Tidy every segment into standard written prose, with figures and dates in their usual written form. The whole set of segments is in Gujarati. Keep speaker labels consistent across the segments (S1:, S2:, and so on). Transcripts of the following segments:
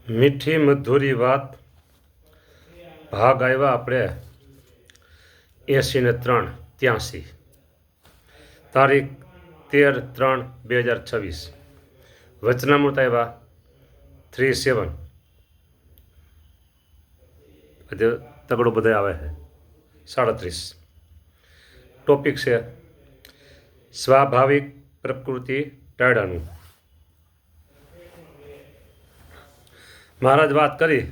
S1: મીઠી મધુરી વાત ભાગ આવ્યા આપણે 80 ને 3 83 તારીખ 13/3/2026 વચનામૃત આવ્યા 37 તગડો બધા આવે છે 37 ટોપિક છે સ્વાભાવિક પ્રકૃતિ ટાળાનું. મહારાજ વાત કરી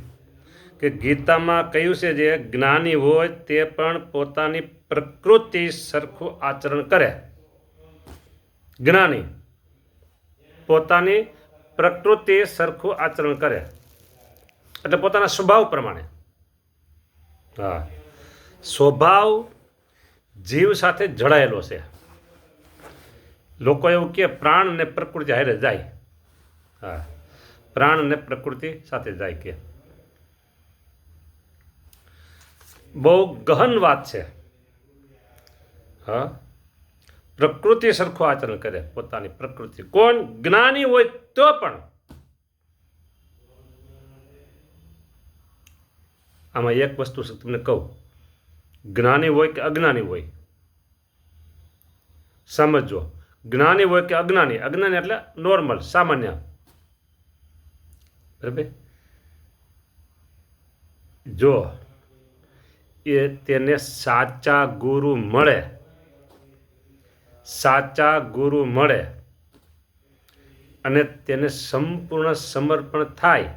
S1: કે ગીતામાં કહ્યું છે જે જ્ઞાની હોય તે પણ પોતાની પ્રકૃતિ સરખું આચરણ કરે. જ્ઞાની પોતાની પ્રકૃતિ સરખું આચરણ કરે એટલે પોતાના સ્વભાવ પ્રમાણે. હા, સ્વભાવ જીવ સાથે જડાયેલો છે. લોકો એવું કે પ્રાણ ને પ્રકૃતિ હારે જાય. હા, પ્રાણ ને પ્રકૃતિ સાથે જાય કે બહુ ગહન વાત છે. હા, પ્રકૃતિ સરખું આચરણ કરે પોતાની પ્રકૃતિ. કોણ જ્ઞાની હોય તો પણ. આમાં એક વસ્તુ તમને કહું, જ્ઞાની હોય કે અજ્ઞાની હોય, સમજો. જ્ઞાની હોય કે અજ્ઞાની, અજ્ઞાની એટલે નોર્મલ સામાન્ય, બરાબર. જો એ તેને સાચા ગુરુ મળે, સાચા ગુરુ મળે અને તેને સંપૂર્ણ સમર્પણ થાય,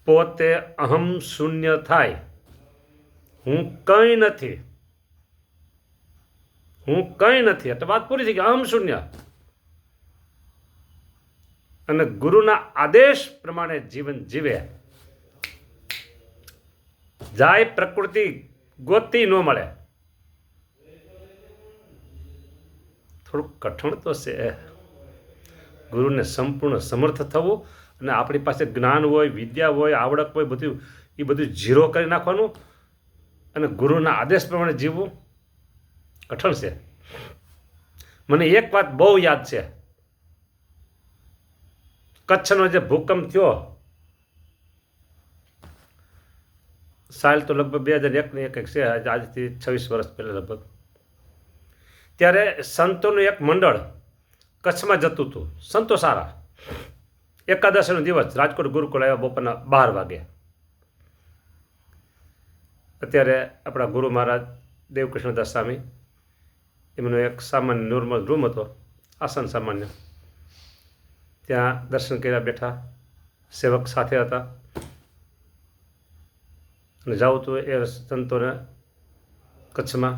S1: પોતે અહમ શૂન્ય થાય, હું કંઈ નથી, હું કંઈ નથી, એટલે વાત પૂરી થઈ ગઈ. અહમ શૂન્ય અને ગુરુના આદેશ પ્રમાણે જીવન જીવે, જાય પ્રકૃતિ ગોતી ન મળે. થોડુંક કઠણ તો છે ગુરુને સંપૂર્ણ સમર્થ થવું, અને આપણી પાસે જ્ઞાન હોય, વિદ્યા હોય, આવડત હોય, બધું એ બધું ઝીરો કરી નાખવાનું અને ગુરુના આદેશ પ્રમાણે જીવવું કઠણ છે. મને એક વાત બહુ યાદ છે. કચ્છનો જે ભૂકંપ થયો, સાલ તો લગભગ 2001 છે, આજથી 26 વર્ષ પહેલાં લગભગ. ત્યારે સંતોનું એક મંડળ કચ્છમાં જતું હતું. સંતો સારા. એકાદશીનો દિવસ રાજકોટ ગુરુકુળ આવ્યા બપોરના 12 વાગે. અત્યારે આપણા ગુરુ મહારાજ દેવકૃષ્ણદાસ સ્વામી, એમનો એક સામાન્ય નોર્મલ રૂમ હતો, આસન સામાન્ય. ત્યાં દર્શન કર્યા, બેઠા, સેવક સાથે હતા અને જાઉં તો એ સંતોને કચ્છમાં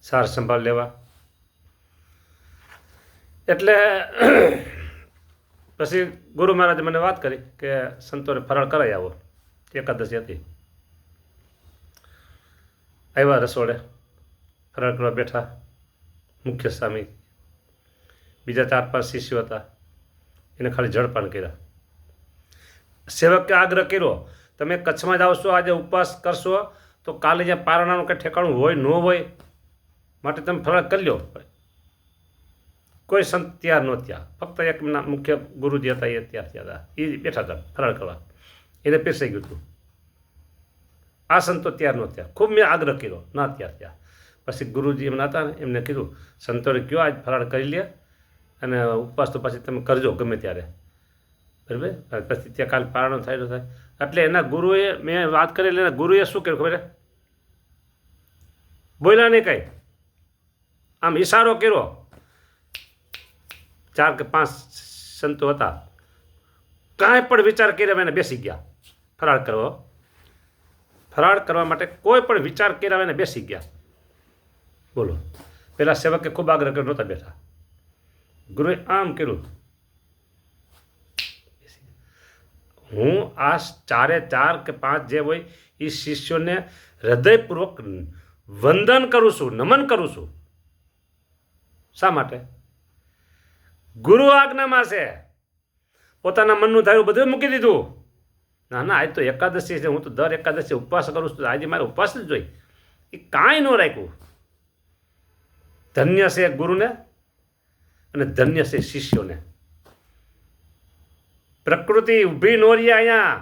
S1: સાર સંભાળ લેવા. એટલે પછી ગુરુ મહારાજે મને વાત કરી કે સંતોને ફરાળ કરાવી આવો. એકાદશી હતી. આવ્યા રસોડે, ફરાળ કરવા બેઠા. મુખ્ય સ્વામી, બીજા 4-5 શિષ્યો હતા, એને ખાલી જળપાન કર્યા. સેવકે આગ્રહ કર્યો, તમે કચ્છમાં જાઓ છો, આજે ઉપવાસ કરશો તો કાલે જ્યાં પારણાનું કંઈ ઠેકાણું હોય ન હોય, માટે તમે ફરાળ કરી લો. કોઈ સંત તૈયાર ન થયા. ફક્ત એક મુખ્ય ગુરુજી હતા, એ તૈયાર થયા હતા. એ બેઠા હતા ફરાળ કરવા. એને પીરસાઈ ગયું હતું. આ સંતો તૈયાર ન થયા. ખૂબ મેં આગ્રહ કર્યો, ના તૈયાર થયા. પછી ગુરુજી એમના હતા ને, એમને કીધું સંતોને કયો આજ ફરાળ કરી લે અને ઉપવાસ તો પછી તમે કરજો ગમે ત્યારે, બરાબર. પછી ત્યાં કાલે પારણો થાય તો થાય. એટલે એના ગુરુએ, મેં વાત કરી, એના ગુરુએ શું કર્યું ખબર? બોલ્યા નહીં કાંઈ, આમ ઈશારો કર્યો. 4 કે 5 સંતો હતા, કાંઈ પણ વિચાર કર્યા એને બેસી ગયા ફરાળ કરવા. ફરાળ કરવા માટે કોઈ પણ વિચાર કર્યા એને બેસી ગયા. બોલો. પેલા સેવકે ખૂબ આગ્રહ કર્યો, નહોતા બેઠા. ગુરુએ આમ કર્યું. હું આ 4 કે 5 જે હોય એ શિષ્યોને હૃદયપૂર્વક વંદન કરું છું, નમન કરું છું. શા માટે? ગુરુ આજ્ઞામાં છે. પોતાના મનનું ધાર્યું બધું મૂકી દીધું. ના ના, આજ તો એકાદશી છે, હું તો દર એકાદશી ઉપવાસ કરું છું, આજે મારે ઉપવાસ જ જોઈ. એ કાંઈ ન રાખ્યું. ધન્ય છે ગુરુને અને ધન્ય છે શિષ્યોને. પ્રકૃતિ ઊભી નોરીએ અહીંયા.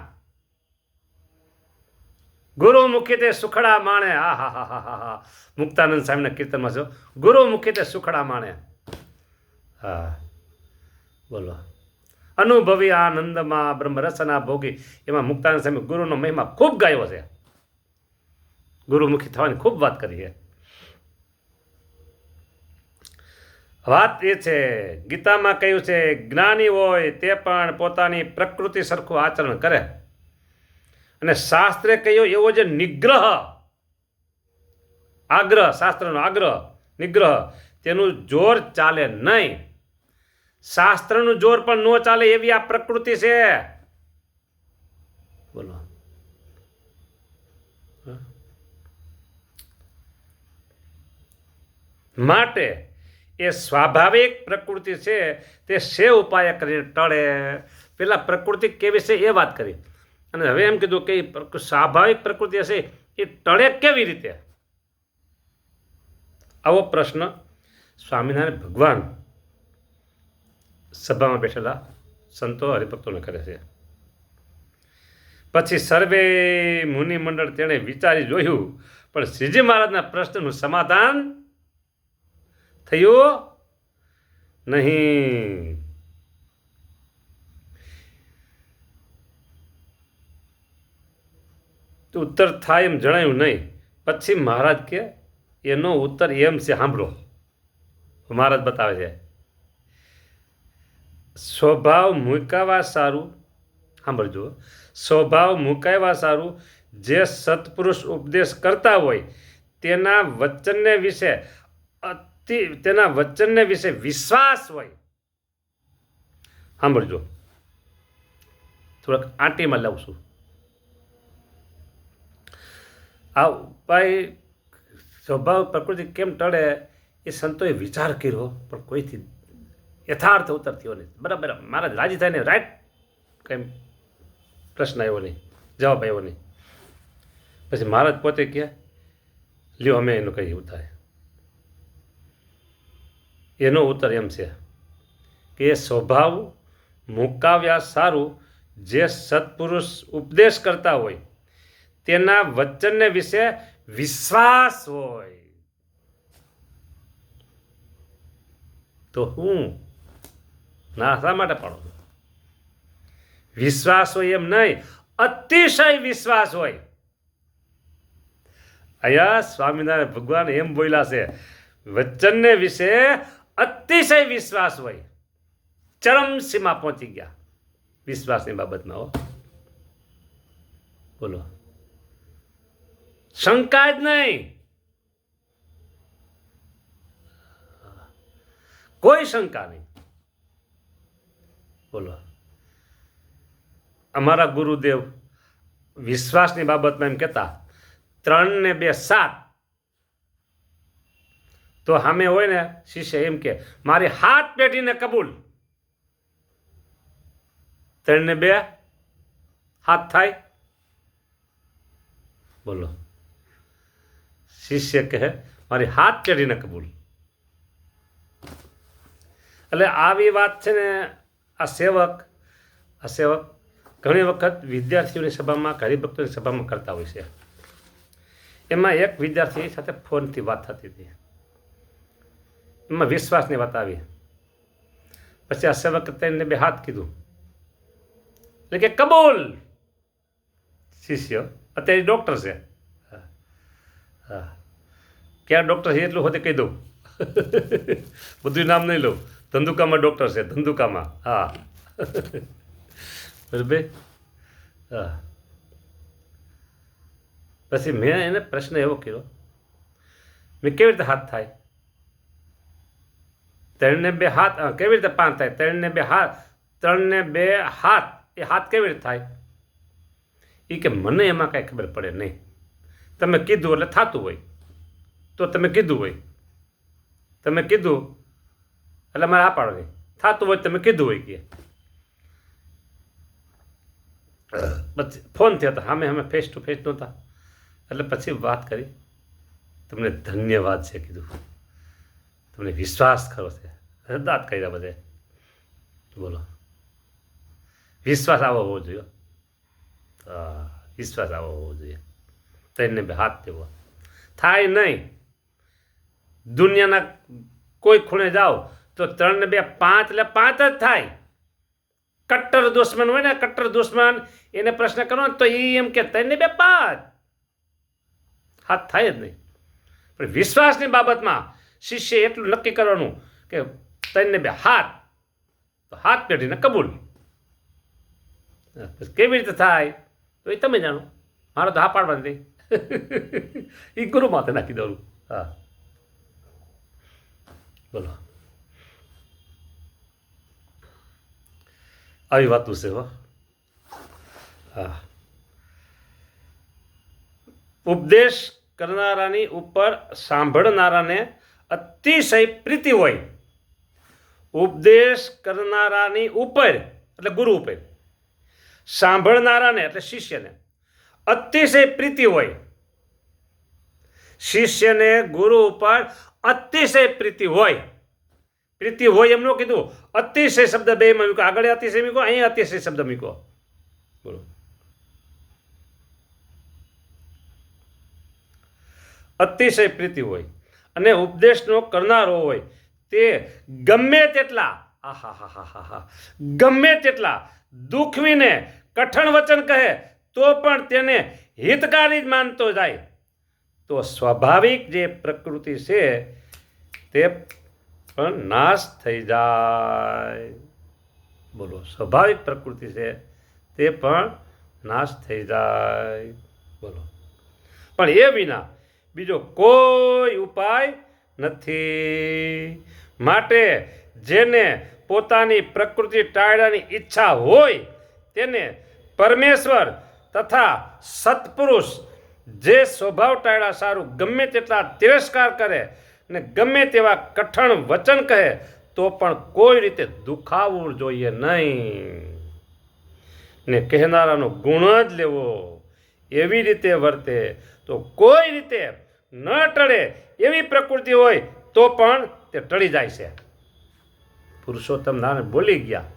S1: ગુરુમુખી તે સુખડા માણે. આ હા હા હા હા હા મુક્તાનંદ સાહેબના કીર્તનમાં છો, ગુરુમુખી તે સુખડા માણે. હા બોલો. અનુભવી આનંદમાં બ્રહ્મરસના ભોગી. એમાં મુક્તાનંદ સાહેબ ગુરુનો મહિમા ખૂબ ગાયો છે. ગુરુમુખી થવાની ખૂબ વાત કરી છે. વાત એ છે, ગીતામાં કહ્યું છે, જ્ઞાની હોય તે પણ પોતાની પ્રકૃતિ સરખું આચરણ કરે. અને શાસ્ત્રે કહ્યું એવો જે નિગ્રહ, આગ્રહ, શાસ્ત્રનો આગ્રહ, નિગ્રહ, તેનું જોર ચાલે નહીં. શાસ્ત્રનું જોર પણ ન ચાલે એવી આ પ્રકૃતિ છે. બોલો. માટે એ સ્વાભાવિક પ્રકૃતિ છે તે સે ઉપાય કરીને ટળે. પેલા પ્રકૃતિ કેવી છે એ વાત કરી, અને હવે એમ કીધું કે સ્વાભાવિક પ્રકૃતિ હશે એ ટળે કેવી રીતે? આવો પ્રશ્ન સ્વામિનારાયણ ભગવાન સભામાં બેઠેલા સંતો હરિભક્તોને કરે છે. પછી સર્વે મુનિ મંડળ તેણે વિચારી જોયું, પણ શ્રીજી મહારાજના પ્રશ્નનું સમાધાન થયું નહીં. ઉત્તર થાય એમ જણાયું નહીં. પછી મહારાજ કે એનો ઉત્તર એમ છે, સાંભળો. મહારાજ બતાવે છે, સ્વભાવ મુકાવા સારું, સાંભળજો, સ્વભાવ મુકાવા સારું જે સત્પુરુષ ઉપદેશ કરતા હોય તેના વચનને વિશે વિશ્વાસ હોય. સાંભળજો, થોડાક આંટીમાં લાવું છું. આ ઉપાય સ્વભાવ પ્રકૃતિ કેમ ટળે એ સંતોએ વિચાર કર્યો, પણ કોઈથી યથાર્થ ઉત્તર થયો નહીં. બરાબર મહારાજ રાજી થાય ને રાઈટ કંઈ પ્રશ્ન આવ્યો નહીં, જવાબ આવ્યો નહીં. પછી મહારાજ પોતે કહે, લ્યો અમે એનું કહીએ થાય. એનો ઉત્તર એમ છે કે એ સ્વભાવ મુકાવ્યા સારું જે સત્પુરુષ ઉપદેશ કરતા હોય તેના વચનને વિશે વિશ્વાસ હોય. તો હું ના શા માટે પાડો? વિશ્વાસ હોય એમ નહીં, અતિશય વિશ્વાસ હોય. અહીંયા સ્વામિનારાયણ ભગવાન એમ બોલ્યા છે, વચનને વિશે અતિશય વિશ્વાસ હોય. ચરમ સીમા પહોંચી ગયા વિશ્વાસની બાબતમાં. હો બોલો, શંકા જ નહીં, કોઈ શંકા નહીં. બોલો, અમારા ગુરુદેવ વિશ્વાસની બાબતમાં એમ કહેતા 3 ને 2 7. તો સામે હોય ને શિષ્ય એમ કે મારી 7 પેઢીને કબૂલ. 3 ને 2 7 થાય. બોલો, શિષ્ય કહે મારી 7 પેઢીને કબૂલ. એટલે આવી વાત છે ને, આ સેવક ઘણી વખત વિદ્યાર્થીઓની સભામાં, હરિભક્તોની સભામાં કરતા હોય છે. એમાં એક વિદ્યાર્થી સાથે ફોનથી વાત થતી હતી, એમાં વિશ્વાસની વાત આવી. પછી આ સેવક 3 ને 2 હાથ કીધું એટલે કે કબૂલ. શિષ્ય અત્યારે ડૉક્ટર છે, હા ક્યાં ડૉક્ટર છે એટલું હોતે કહી દઉં, બધું નામ નહીં લઉં. ધંધુકામાં ડૉક્ટર છે, ધંધુકામાં. હા બરાબર. હા પછી મેં એને પ્રશ્ન એવો કર્યો, મેં કેવી રીતે હાથ થાય? 3 ને 2 હાથ કેવી રીતે 5 થાય? 3 ને 2 હાથ, 3 ને 2 હાથ, એ હાથ કેવી રીતે થાય? એ કે મને એમાં કાંઈ ખબર પડે નહીં. તમે કીધું એટલે થતું હોય. તો તમે કીધું હોય, તમે કીધું એટલે મારે આ પાડો નહીં. થતું હોય તમે કીધું હોય કે. પછી ફોન થયા હતા, અમે ફેસ ટુ ફેસ નહોતા. એટલે પછી વાત કરી, તમને ધન્યવાદ છે કીધું, તમને વિશ્વાસ ખરો છે. દાંત કર્યા બધે. બોલો, વિશ્વાસ આવો હોવો જોઈએ. વિશ્વાસ આવો હોવો જોઈએ. ત્રણને બે હાથ દેવો થાય નહીં. દુનિયાના કોઈ ખૂણે જાઓ તો 3 ને 2 5 એટલે 5 જ થાય. કટ્ટર દુશ્મન હોય ને, કટ્ટર દુશ્મન, એને પ્રશ્ન કરો ને તો એ એમ કે 3 ને 2 5 હાથ થાય જ નહીં. પણ વિશ્વાસની બાબતમાં શિષ્ય એટલું નક્કી કરવાનું કે 3 ને 2 હાથ, તો હાથ પેઢીને કબૂલ. કેવી રીતે થાય તો એ તમે જાણો, મારો તો હા પાડવા નથી. એ ગુરુ માથે નાખી દઉં. હા, બોલો. આવી વાતું છે. હો, હા. ઉપદેશ કરનારાની ઉપર સાંભળનારાને અતિશય પ્રીતિ હોય. ઉપદેશ કરનારાની ઉપર એટલે ગુરુ ઉપર, સાંભળનારાને એટલે શિષ્યને અતિશય પ્રીતિ હોય. શિષ્યને ગુરુ ઉપર અતિશય પ્રીતિ હોય. પ્રીતિ હોય એમ ન કીધું, અતિશય શબ્દ બે માં મૂકો. આગળ અતિશય મૂકો, અહીંયા અતિશય શબ્દ મૂકો. બોલો. અતિશય પ્રીતિ હોય અને ઉપદેશનો કરનારો હોય તે ગમે તેટલા ગમે તેટલા દુખવીને કઠણ વચન કહે તો પણ તેને હિતકારી જ માનતો જાય. તો સ્વાભાવિક જે પ્રકૃતિ છે તે પણ નાશ થઈ જાય. બોલો. સ્વાભાવિક પ્રકૃતિ છે તે પણ નાશ થઈ જાય. બોલો. પણ એ વિના બીજો કોઈ ઉપાય નથી. માટે જેને પોતાની પ્રકૃતિ ટાળવાની ઈચ્છા હોય તેને પરમેશ્વર તથા સત્પુરુષ જે સ્વભાવ ટાળ્યા સારું ગમે તેટલા તિરસ્કાર કરે ને ગમે તેવા કઠણ વચન કહે તો પણ કોઈ રીતે દુખાવવું જોઈએ નહીં. ને કહેનારાનો ગુણ જ લેવો. એવી રીતે વર્તે તો કોઈ રીતે ન ટળે એવી પ્રકૃતિ હોય તો પણ તે ટળી જાય છે. પુરુષોત્તમ નારાયણ બોલી ગયા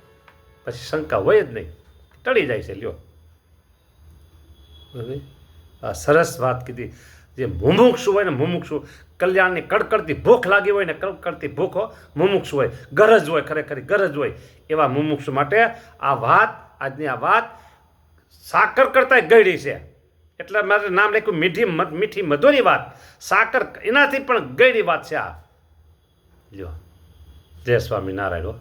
S1: પછી શંકા હોય જ નહીં, ટળી જાય છે. લ્યો, આ સરસ વાત કીધી. જે મુમુક્ષુ હોય ને, મુમુક્ષુ કલ્યાણની કડકડતી ભૂખ લાગી હોય ને, કડકડતી ભૂખ મુમુક્ષુ હોય, ગરજ હોય, ખરેખર ગરજ હોય, એવા મુમુક્ષુ માટે આ વાત, આજની આ વાત સાકર કરતાં ગળી છે. એટલે મારે નામ લખ્યું મીઠી મધુરી વાત. સાકર એનાથી પણ ગળી વાત છે આ. જો, જય સ્વામિનારાયણ.